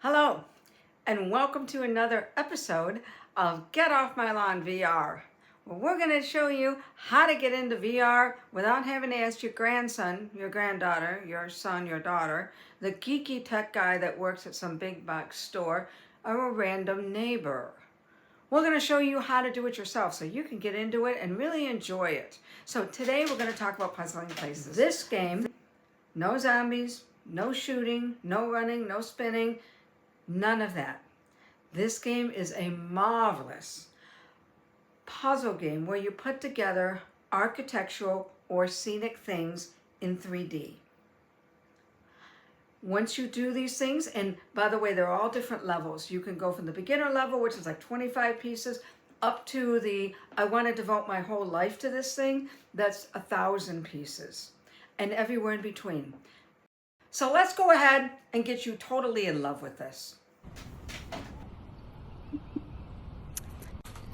Hello, and welcome to another episode of Get Off My Lawn VR. Well, we're going to show you how to get into VR without having to ask your grandson, your granddaughter, your son, your daughter, the geeky tech guy that works at some big box store, or a random neighbor. We're going to show you how to do it yourself so you can get into it and really enjoy it. So today we're going to talk about puzzling places. This game, no zombies, no shooting, no running, no spinning, none of that. This game is a marvelous puzzle game where you put together architectural or scenic things in 3D. Once you do these things, and by the way, they're all different levels. You can go from the beginner level, which is like 25 pieces, up to the, I want to devote my whole life to this thing, that's 1,000 pieces, and everywhere in between. So let's go ahead and get you totally in love with this.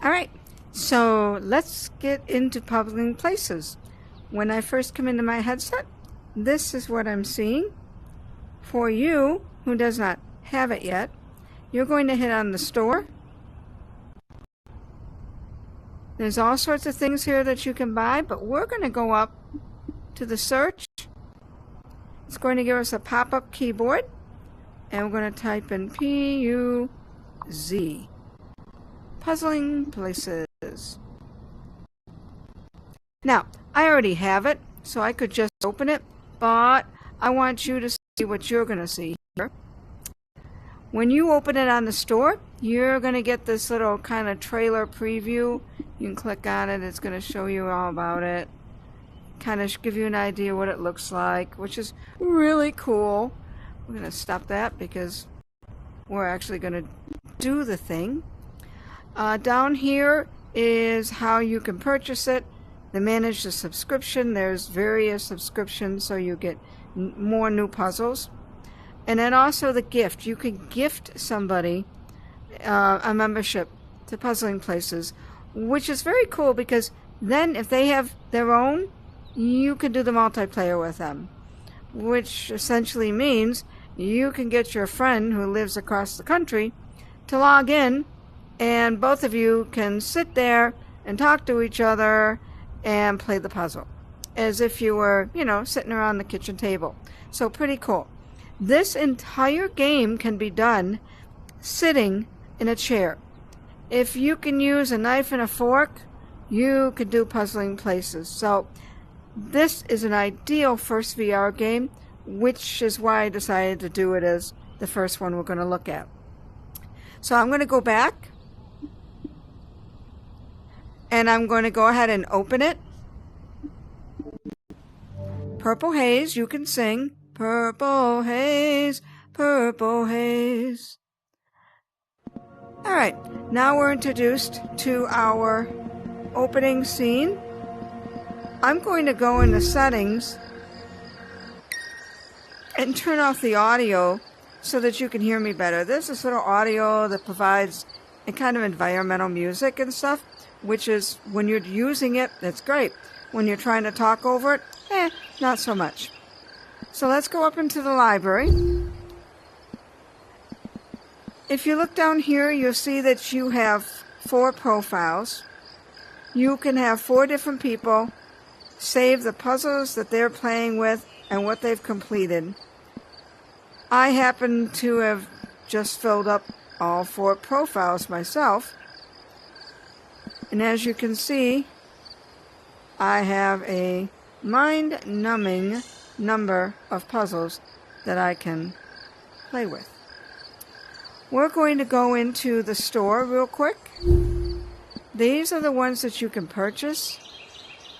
All right, so let's get into puzzling places. When I first come into my headset, this is what I'm seeing. For you who does not have it yet, you're going to hit on the store. There's all sorts of things here that you can buy, but we're going to go up to the search. It's going to give us a pop-up keyboard, and we're going to type in P-U-Z. Puzzling places. Now, I already have it, so I could just open it, but I want you to see what you're going to see here. When you open it on the store, you're going to get this little kind of trailer preview. You can click on it. It's going to show you all about it. Kind of give you an idea what it looks like, which is really cool. We're going to stop that because we're actually going to do the thing. Down here is how you can purchase it. They manage the subscription. There's various subscriptions so you get more new puzzles. And then also the gift. You can gift somebody a membership to Puzzling Places, which is very cool because then if they have their own, you can do the multiplayer with them, which essentially means you can get your friend who lives across the country to log in, and both of you can sit there and talk to each other and play the puzzle as if you were, sitting around the kitchen table. So pretty cool. This entire game can be done sitting in a chair. If you can use a knife and a fork, you could do Puzzling Places. So this is an ideal first VR game, which is why I decided to do it as the first one we're going to look at. So I'm going to go back, and I'm going to go ahead and open it. Purple Haze, you can sing. Purple haze, purple haze. All right, now we're introduced to our opening scene. I'm going to go into settings and turn off the audio so that you can hear me better. There's this little audio that provides a kind of environmental music and stuff, which is, when you're using it, that's great. When you're trying to talk over it, not so much. So let's go up into the library. If you look down here, you'll see that you have 4 profiles. You can have 4 different people save the puzzles that they're playing with and what they've completed. I happen to have just filled up all 4 profiles myself. And as you can see, I have a mind-numbing number of puzzles that I can play with. We're going to go into the store real quick. These are the ones that you can purchase.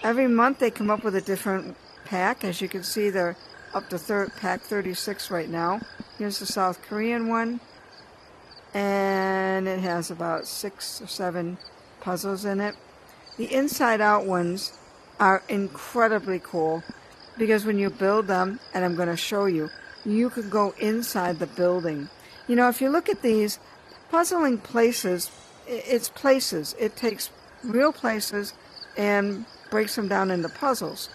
Every month they come up with a different pack. As you can see, they're up to pack 36 right now. Here's the South Korean one, and it has about 6 or 7 puzzles in it. The inside-out ones are incredibly cool because when you build them, and I'm going to show you, you can go inside the building. If you look at these Puzzling Places, it's places. It takes real places and breaks them down into puzzles,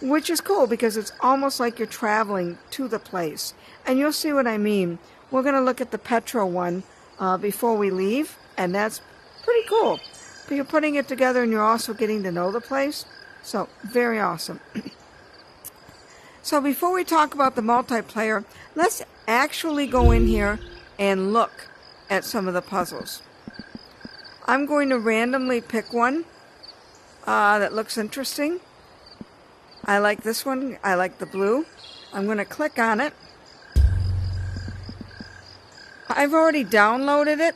which is cool because it's almost like you're traveling to the place. And you'll see what I mean we're going to look at the Petro one before we leave, and that's pretty cool. But you're putting it together and you're also getting to know the place. So, very awesome. So before we talk about the multiplayer, let's actually go in here and look at some of the puzzles. I'm going to randomly pick one that looks interesting. I like this one. I like the blue. I'm going to click on it. I've already downloaded it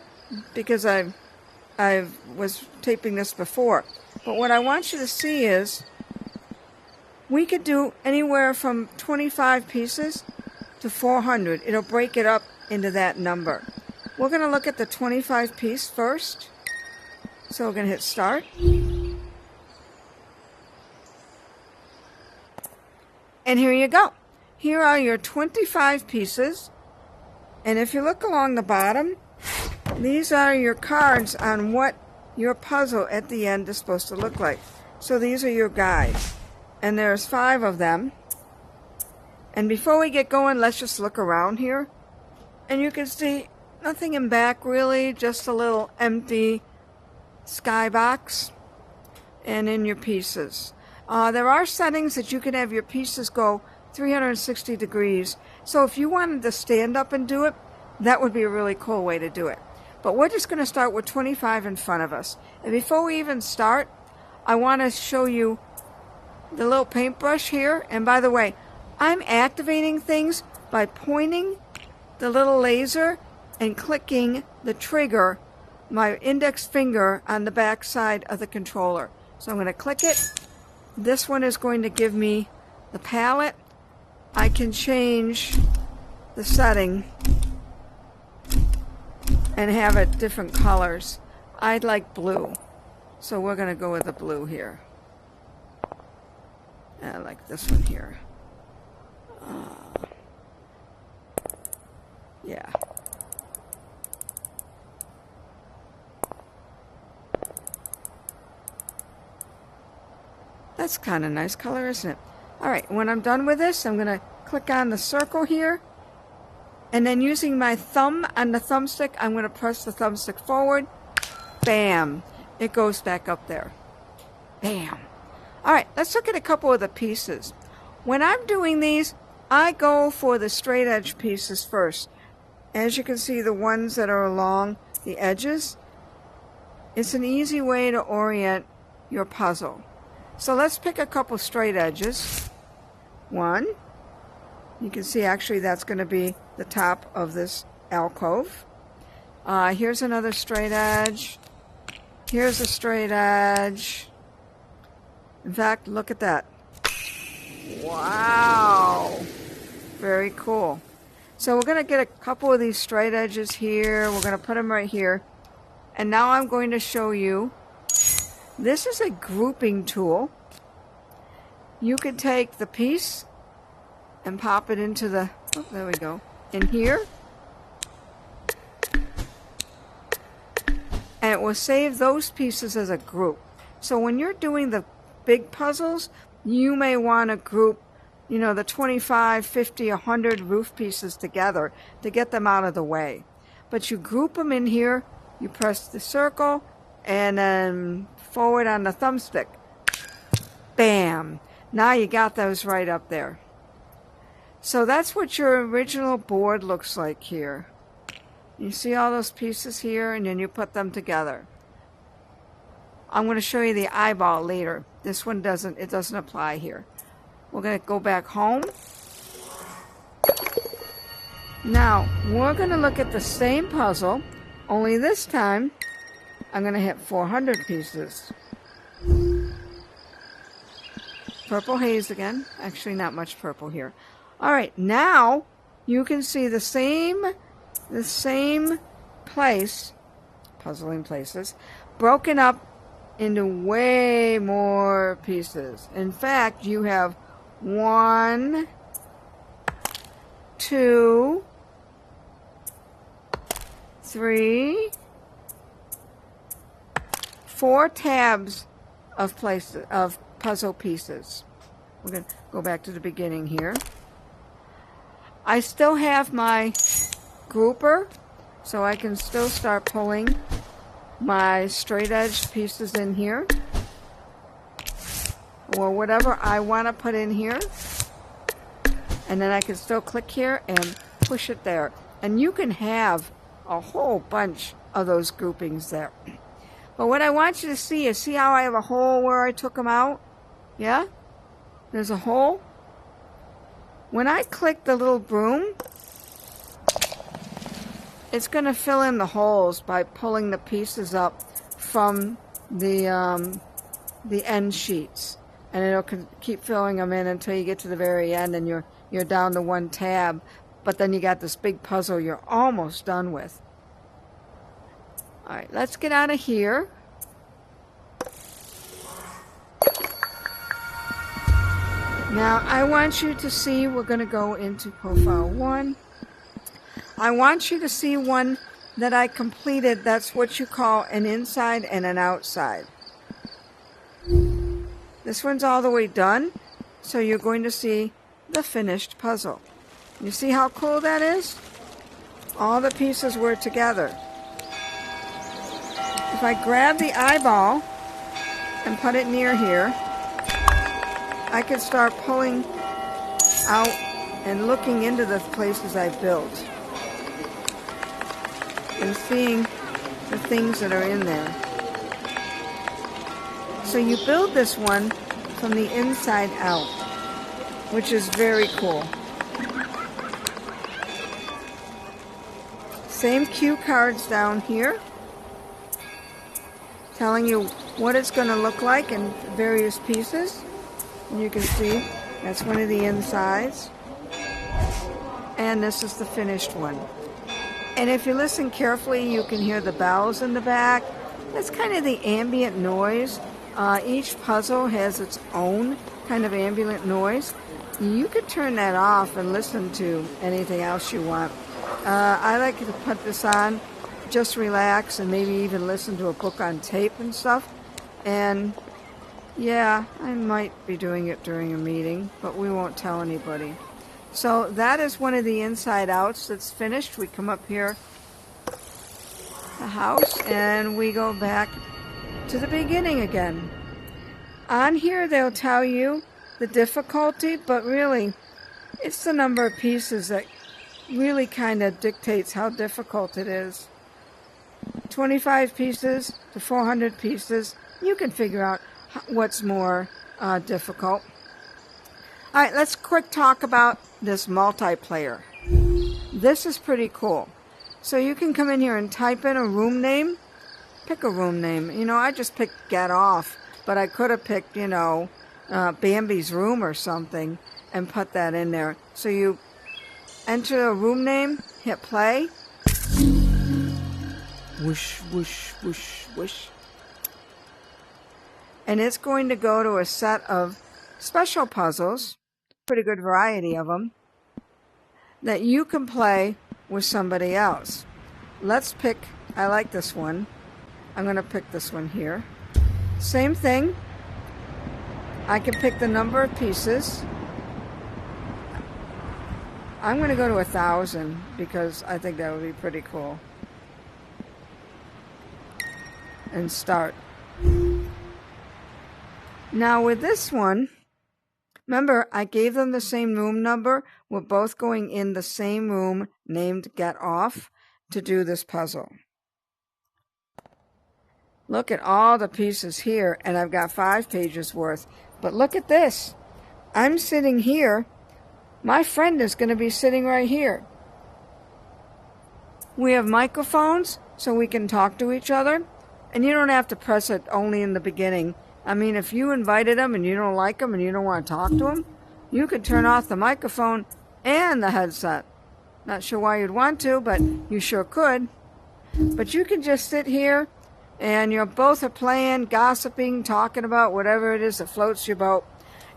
because I was taping this before. But what I want you to see is we could do anywhere from 25 pieces to 400. It'll break it up into that number. We're going to look at the 25 piece first. So we're going to hit start. And here you go. Here are your 25 pieces. And if you look along the bottom, these are your cards on what your puzzle at the end is supposed to look like. So these are your guides. And there's 5 of them. And before we get going, let's just look around here. And you can see nothing in back really, just a little empty skybox. And in your pieces. There are settings that you can have your pieces go 360 degrees. So if you wanted to stand up and do it, that would be a really cool way to do it. But we're just going to start with 25 in front of us. And before we even start, I want to show you the little paintbrush here. And by the way, I'm activating things by pointing the little laser and clicking the trigger, my index finger, on the back side of the controller. So I'm going to click it. This one is going to give me the palette. I can change the setting and have it different colors. I'd like blue, so we're going to go with the blue here. I like this one here. Yeah. That's kind of a nice color, isn't it? Alright, when I'm done with this, I'm going to click on the circle here. And then using my thumb on the thumbstick, I'm going to press the thumbstick forward. Bam! It goes back up there. Bam! Alright, let's look at a couple of the pieces. When I'm doing these, I go for the straight edge pieces first. As you can see, the ones that are along the edges, it's an easy way to orient your puzzle. So let's pick a couple straight edges. One. You can see actually that's going to be the top of this alcove. Here's another straight edge. Here's a straight edge. In fact, look at that. Wow. Very cool. So we're going to get a couple of these straight edges here. We're going to put them right here. And now I'm going to show you. This is a grouping tool. You could take the piece and pop it into the, oh, there we go, in here. And it will save those pieces as a group. So when you're doing the big puzzles, you may want to group, you know, the 25, 50, 100 roof pieces together to get them out of the way. But you group them in here, you press the circle, and then forward on the thumbstick. Bam! Now you got those right up there. So that's what your original board looks like here. You see all those pieces here, and then you put them together. I'm going to show you the eyeball later. This one doesn't apply here. We're going to go back home. Now, we're going to look at the same puzzle, only this time I'm going to hit 400 pieces. Purple haze again. Actually, not much purple here. Alright, now you can see the same place, puzzling places, broken up into way more pieces. In fact, you have 1, 2, 3, 4 tabs of puzzle pieces. We're going to go back to the beginning here. I still have my grouper, so I can still start pulling my straight edge pieces in here, or whatever I want to put in here. And then I can still click here and push it there. And you can have a whole bunch of those groupings there. But what I want you to see is, see how I have a hole where I took them out? Yeah? There's a hole. When I click the little broom, it's going to fill in the holes by pulling the pieces up from the end sheets. And it'll keep filling them in until you get to the very end and you're down to one tab. But then you got this big puzzle you're almost done with. All right, let's get out of here. Now, I want you to see, we're going to go into profile 1. I want you to see one that I completed. That's what you call an inside and an outside. This one's all the way done, so you're going to see the finished puzzle. You see how cool that is? All the pieces were together. If I grab the eyeball and put it near here, I can start pulling out and looking into the places I built and seeing the things that are in there. So you build this one from the inside out, which is very cool. Same cue cards down here, telling you what it's going to look like in various pieces. And you can see that's one of the insides. And this is the finished one. And if you listen carefully, you can hear the bells in the back. That's kind of the ambient noise. Each puzzle has its own kind of ambient noise. You could turn that off and listen to anything else you want. I like to put this on, just relax, and maybe even listen to a book on tape and stuff. And yeah, I might be doing it during a meeting, but we won't tell anybody. So that is one of the inside outs that's finished. We come up here, the house, and we go back to the beginning again. On here they'll tell you the difficulty, but really it's the number of pieces that really kind of dictates how difficult it is. 25 pieces to 400 pieces, you can figure out what's more difficult. All right, let's quick talk about this multiplayer. This is pretty cool. So you can come in here and type in a room name. Pick a room name. You know, I just picked Get Off, but I could have picked, you know, Bambi's Room or something and put that in there. So you enter a room name, hit play. Whoosh, whoosh, whoosh, whoosh. And it's going to go to a set of special puzzles, pretty good variety of them, that you can play with somebody else. Let's pick, I like this one. I'm going to pick this one here. Same thing. I can pick the number of pieces. I'm going to go to 1,000 because I think that would be pretty cool. And start. Now with this one, remember I gave them the same room number. We're both going in the same room named Get Off to do this puzzle. Look at all the pieces here, and I've got 5 pages worth. But look at this. I'm sitting here. My friend is going to be sitting right here. We have microphones so we can talk to each other. And you don't have to press it only in the beginning. I mean, if you invited them and you don't like them and you don't want to talk to them, you could turn off the microphone and the headset. Not sure why you'd want to, but you sure could. But you can just sit here and you're both are playing, gossiping, talking about whatever it is that floats your boat.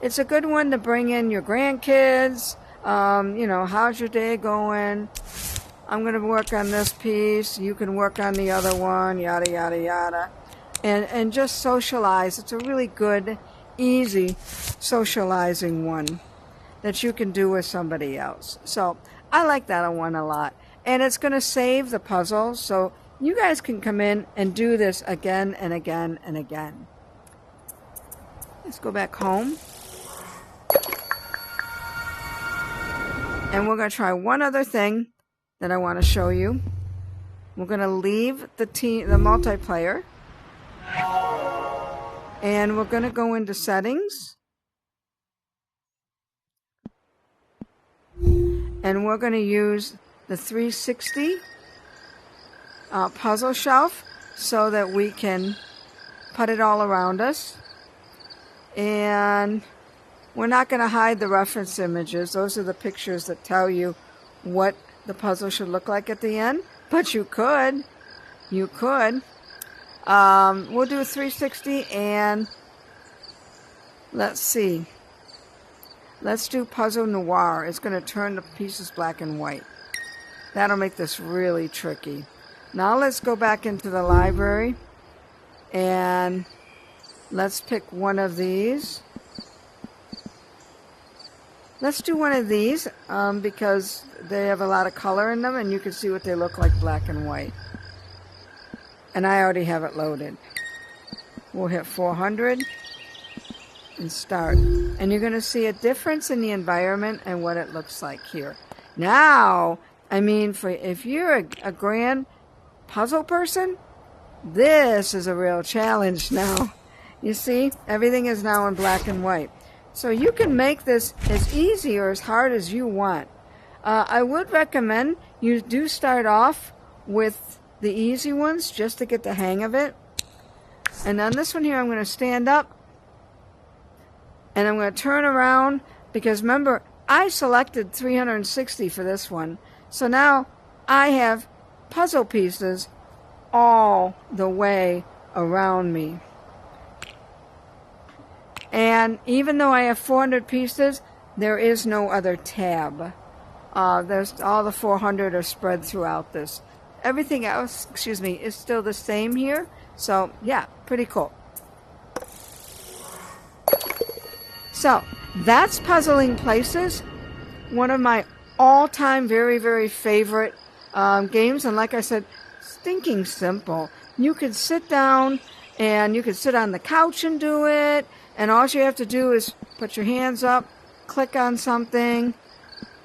It's a good one to bring in your grandkids. You know, how's your day going? I'm going to work on this piece. You can work on the other one, yada, yada, yada. And just socialize. It's a really good, easy socializing one that you can do with somebody else. So I like that one a lot. and it's going to save the puzzle, so you guys can come in and do this again and again and again. Let's go back home. And we're going to try one other thing that I want to show you. We're going to leave the multiplayer. And we're going to go into settings. And we're going to use the 360 puzzle shelf so that we can put it all around us. And we're not going to hide the reference images. Those are the pictures that tell you what the puzzle should look like at the end. But you could. You could. We'll do 360 and let's see. Let's do Puzzle Noir. It's going to turn the pieces black and white. That'll make this really tricky. Now let's go back into the library and let's pick one of these. Let's do one of these because they have a lot of color in them and you can see what they look like black and white. And I already have it loaded. We'll hit 400 and start. And you're going to see a difference in the environment and what it looks like here. Now, I mean, if you're a grand puzzle person, this is a real challenge now. You see, everything is now in black and white. So you can make this as easy or as hard as you want. I would recommend you do start off with the easy ones just to get the hang of it. And on this one here, I'm going to stand up and I'm going to turn around because remember, I selected 360 for this one. So now I have puzzle pieces all the way around me. And even though I have 400 pieces, there is no other tab. There's all the 400 are spread throughout this. Everything else, is still the same here. So, yeah, pretty cool. So, that's Puzzling Places. One of my all-time very, very favorite games. And like I said, stinking simple. You could sit down and you could sit on the couch and do it. And all you have to do is put your hands up, click on something,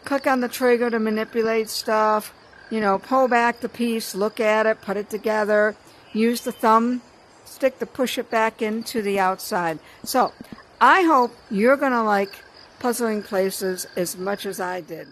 click on the trigger to manipulate stuff, pull back the piece, look at it, put it together, use the thumb stick to push it back into the outside. So I hope you're going to like Puzzling Places as much as I did.